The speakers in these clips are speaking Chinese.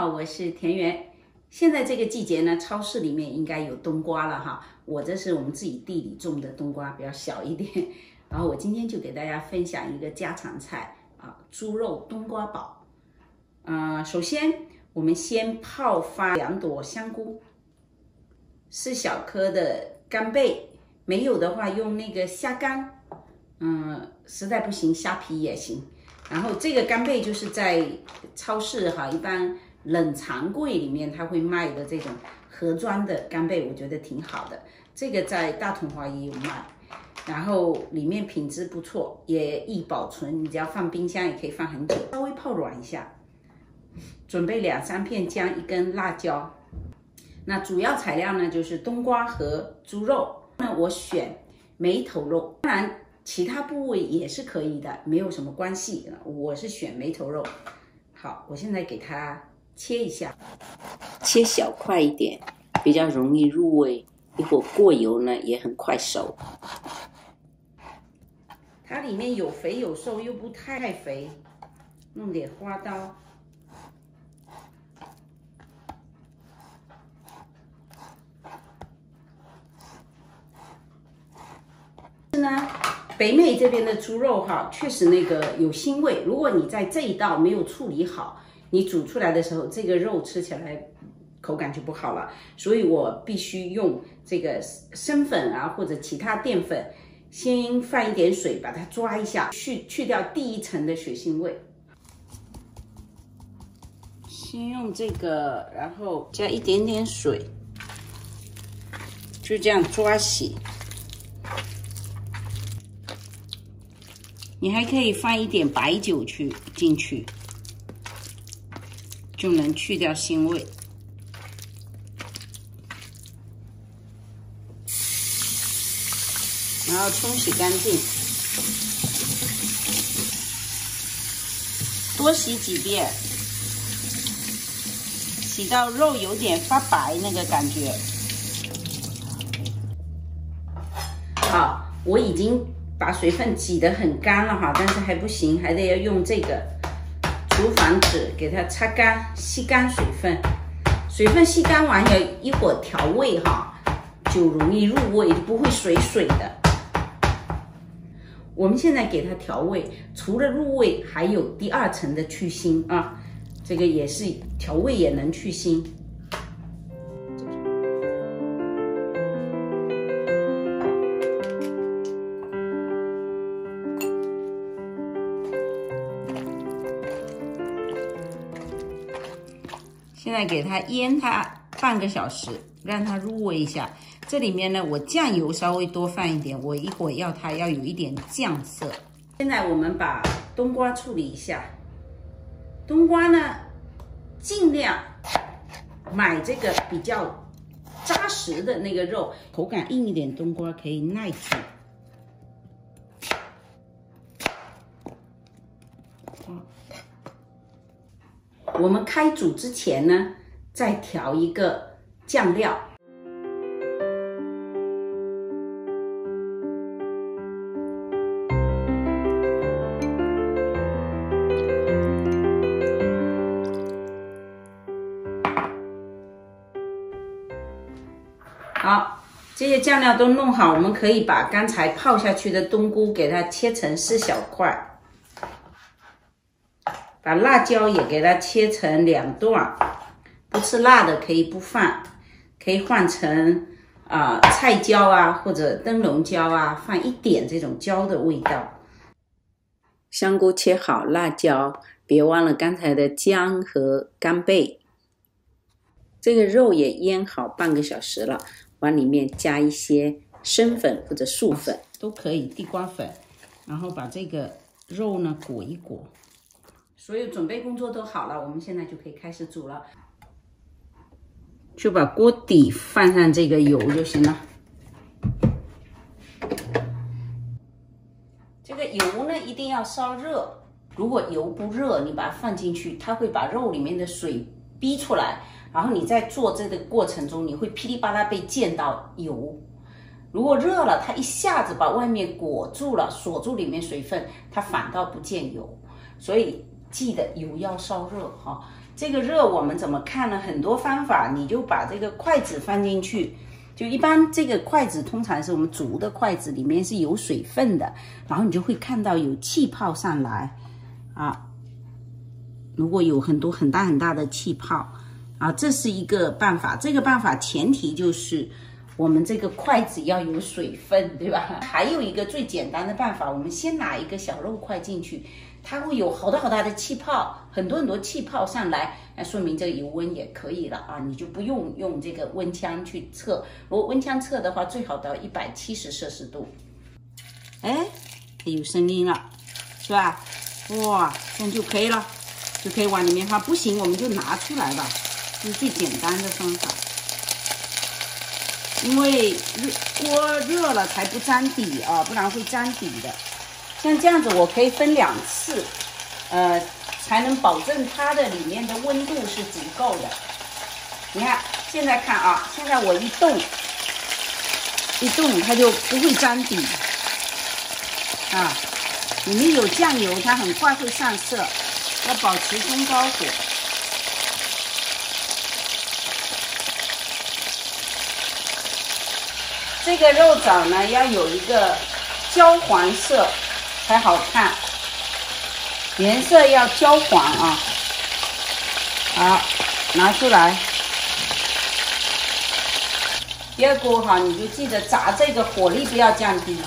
好，我是田园。现在这个季节呢，超市里面应该有冬瓜了哈。我这是我们自己地里种的冬瓜，比较小一点。然后我今天就给大家分享一个家常菜啊，猪肉冬瓜煲。首先我们先泡发2朵香菇，4小颗的干贝，没有的话用那个虾干，实在不行虾皮也行。然后这个干贝就是在超市哈，一般冷藏柜里面它会卖的这种盒装的干贝，我觉得挺好的。这个在大统华也有卖，然后里面品质不错，也易保存，你只要放冰箱也可以放很久。稍微泡软一下，准备2、3片姜，1根辣椒。那主要材料呢就是冬瓜和猪肉。那我选梅头肉，当然其他部位也是可以的，没有什么关系。我是选梅头肉。好，我现在给它切一下，切小块一点，比较容易入味。一会儿过油呢，也很快熟。它里面有肥有瘦，又不太肥，弄点花刀。呢，北美这边的猪肉哈，确实那个有腥味。如果你在这一道没有处理好，你煮出来的时候，这个肉吃起来口感就不好了。所以我必须用这个生粉啊或者其他淀粉，先放一点水把它抓一下，去掉第一层的血腥味。先用这个，然后加一点点水，就这样抓洗。你还可以放一点白酒进去，就能去掉腥味。然后冲洗干净，多洗几遍，洗到肉有点发白那个感觉。好，我已经把水分挤得很干了哈，但是还不行，还得要用这个厨房纸给它擦干、吸干水分。水分吸干完了，一会儿调味哈，就容易入味，就不会水水的。我们现在给它调味，除了入味，还有第2层的去腥啊，这个也是调味也能去腥。现在给它腌它半个小时，让它入味一下。这里面呢，我酱油稍微多放一点，我一会儿要它要有一点酱色。现在我们把冬瓜处理一下。冬瓜呢，尽量买这个比较扎实的那个肉，口感硬一点，冬瓜可以耐煮。我们开煮之前呢，再调一个酱料。好，这些酱料都弄好，我们可以把刚才泡下去的冬菇给它切成4小块。把辣椒也给它切成2段，不吃辣的可以不放，可以换成菜椒啊或者灯笼椒啊，放一点这种椒的味道。香菇切好，辣椒，别忘了刚才的姜和干贝。这个肉也腌好半个小时了，往里面加一些生粉或者素粉都可以，地瓜粉，然后把这个肉呢裹一裹。所有准备工作都好了，我们现在就可以开始煮了。就把锅底放上这个油就行了。这个油呢一定要烧热，如果油不热，你把它放进去，它会把肉里面的水逼出来，然后你在做这个过程中，你会噼里啪啦被溅到油。如果热了，它一下子把外面裹住了，锁住里面水分，它反倒不见油。所以记得油要烧热哈，这个热我们怎么看呢？很多方法，你就把这个筷子放进去。就一般这个筷子通常是我们竹的筷子，里面是有水分的，然后你就会看到有气泡上来啊。如果有很多很大很大的气泡啊，这是一个办法。这个办法前提就是我们这个筷子要有水分，对吧？还有一个最简单的办法，我们先拿一个小肉块进去，它会有好大的气泡，很多气泡上来，那说明这个油温也可以了啊，你就不用用这个温枪去测。如果温枪测的话，最好到170摄氏度。哎，有声音了，是吧？哇，这样就可以了，就可以往里面放。不行，我们就拿出来吧，这是最简单的方法。因为锅热了才不粘底啊，不然会粘底的。像这样子，我可以分2次，才能保证它的里面的温度是足够的。你看，现在看啊，现在我一动，它就不会粘底啊。里面有酱油，它很快会上色，要保持中高火。这个肉枣呢，要有一个焦黄色才好看，颜色要焦黄啊。好，拿出来。第二锅哈，你就记得炸这个火力不要降低，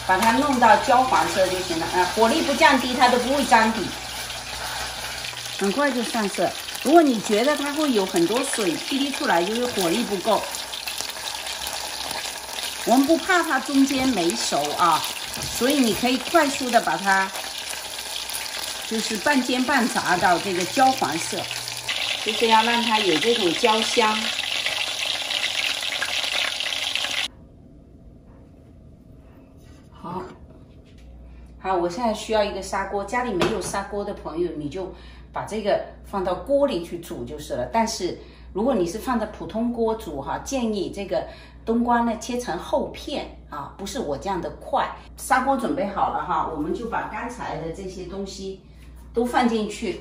把它弄到焦黄色就行了啊。火力不降低，它都不会粘底，很快就上色。如果你觉得它会有很多水噼哩出来，就是火力不够。我们不怕它中间没熟啊，所以你可以快速的把它就是半煎半炸到这个焦黄色，就是要让它有这种焦香。好，我现在需要一个砂锅，家里没有砂锅的朋友，你就把这个放到锅里去煮就是了。但是如果你是放在普通锅煮哈，建议这个冬瓜呢切成厚片啊，不是我这样的块。砂锅准备好了哈，我们就把刚才的这些东西都放进去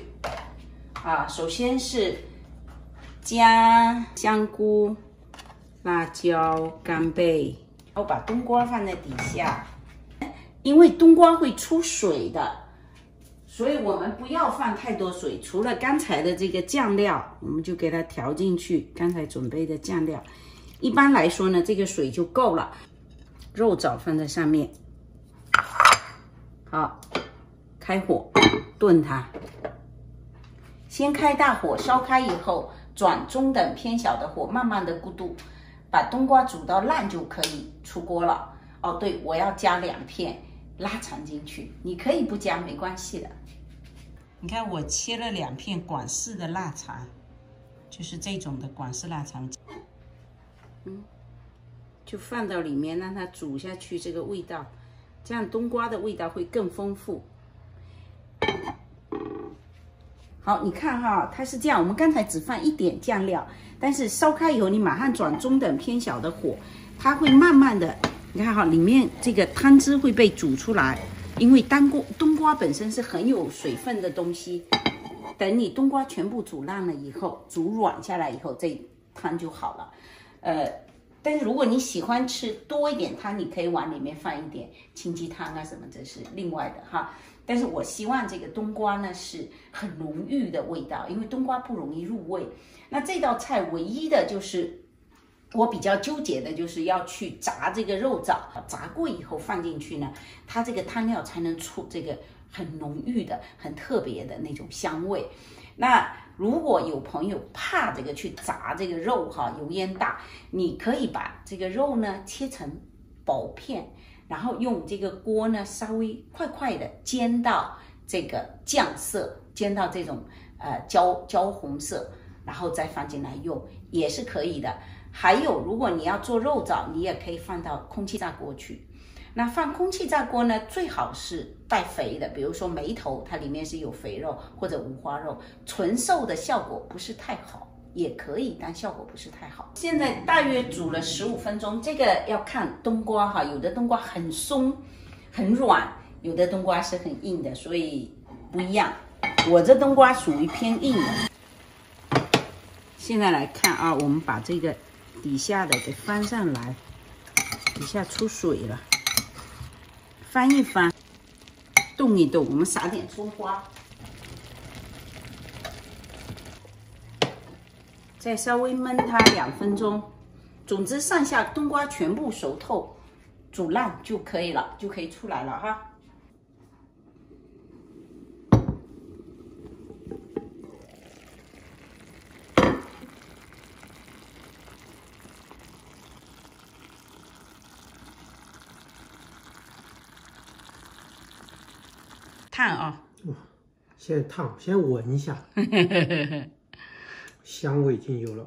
啊。首先是姜、香菇、辣椒、干贝，然后把冬瓜放在底下。因为冬瓜会出水的，所以我们不要放太多水。除了刚才的这个酱料，我们就给它调进去。刚才准备的酱料，一般来说呢，这个水就够了。肉枣放在上面，好，开火炖它。先开大火，烧开以后转中等偏小的火，慢慢的咕嘟，把冬瓜煮到烂就可以出锅了。哦，对，我要加2片腊肠进去，你可以不加没关系的。你看我切了2片广式的腊肠，就是这种的广式腊肠，就放到里面让它煮下去，这个味道，这样冬瓜的味道会更丰富。好，你看哈，它是这样，我们刚才只放一点酱料，但是烧开以后，你马上转中等偏小的火，它会慢慢的。你看哈，里面这个汤汁会被煮出来，因为冬瓜本身是很有水分的东西。等你冬瓜全部煮烂了以后，煮软下来以后，这汤就好了。但是如果你喜欢吃多一点汤，你可以往里面放一点清鸡汤啊什么，这是另外的哈。但是我希望这个冬瓜呢是很浓郁的味道，因为冬瓜不容易入味。那这道菜唯一的就是我比较纠结的就是要去炸这个肉枣，炸过以后放进去呢，它这个汤料才能出这个很浓郁的、很特别的那种香味。那如果有朋友怕这个去炸这个肉哈，油烟大，你可以把这个肉呢切成薄片，然后用这个锅呢稍微快的煎到这个酱色，煎到这种焦红色，然后再放进来用也是可以的。还有，如果你要做肉枣，你也可以放到空气炸锅去。那放空气炸锅呢，最好是带肥的，比如说梅头，它里面是有肥肉，或者五花肉，纯瘦的效果不是太好，也可以，但效果不是太好。现在大约煮了15分钟，这个要看冬瓜哈，有的冬瓜很松很软，有的冬瓜是很硬的，所以不一样。我这冬瓜属于偏硬的。现在来看啊，我们把这个底下的给翻上来，底下出水了，翻一翻，动一动，我们撒点葱花，再稍微焖它2分钟。总之，上下冬瓜全部熟透、煮烂就可以了，就可以出来了哈。烫啊！哇，现在烫，先闻一下，香味已经有了。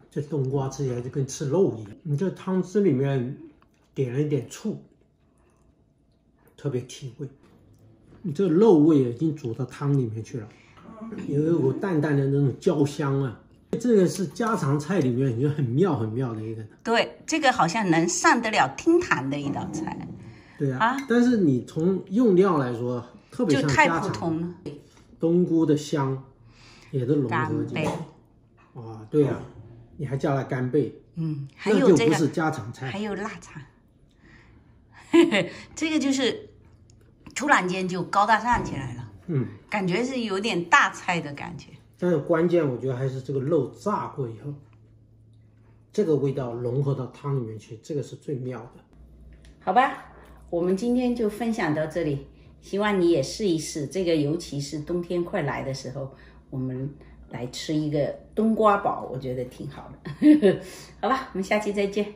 这冬瓜吃起来就跟吃肉一样。你这汤汁里面点了一点醋，特别提味。你这肉味已经煮到汤里面去了，有一股淡淡的那种焦香啊。这个是家常菜里面就很妙的一个。对，这个好像能上得了厅堂的一道菜。对啊，但是你从用料来说，特别像家常。就太普通了。冬菇的香也都融合进去。啊，对啊。你还加了干贝，还有这个就不是家常菜，还有腊肠，这个就是突然间就高大上起来了，感觉是有点大菜的感觉。但是关键我觉得还是这个肉炸过以后，这个味道融合到汤里面去，这个是最妙的。好吧，我们今天就分享到这里，希望你也试一试这个，尤其是冬天快来的时候，我们来吃一个冬瓜煲，我觉得挺好的。好吧，我们下期再见。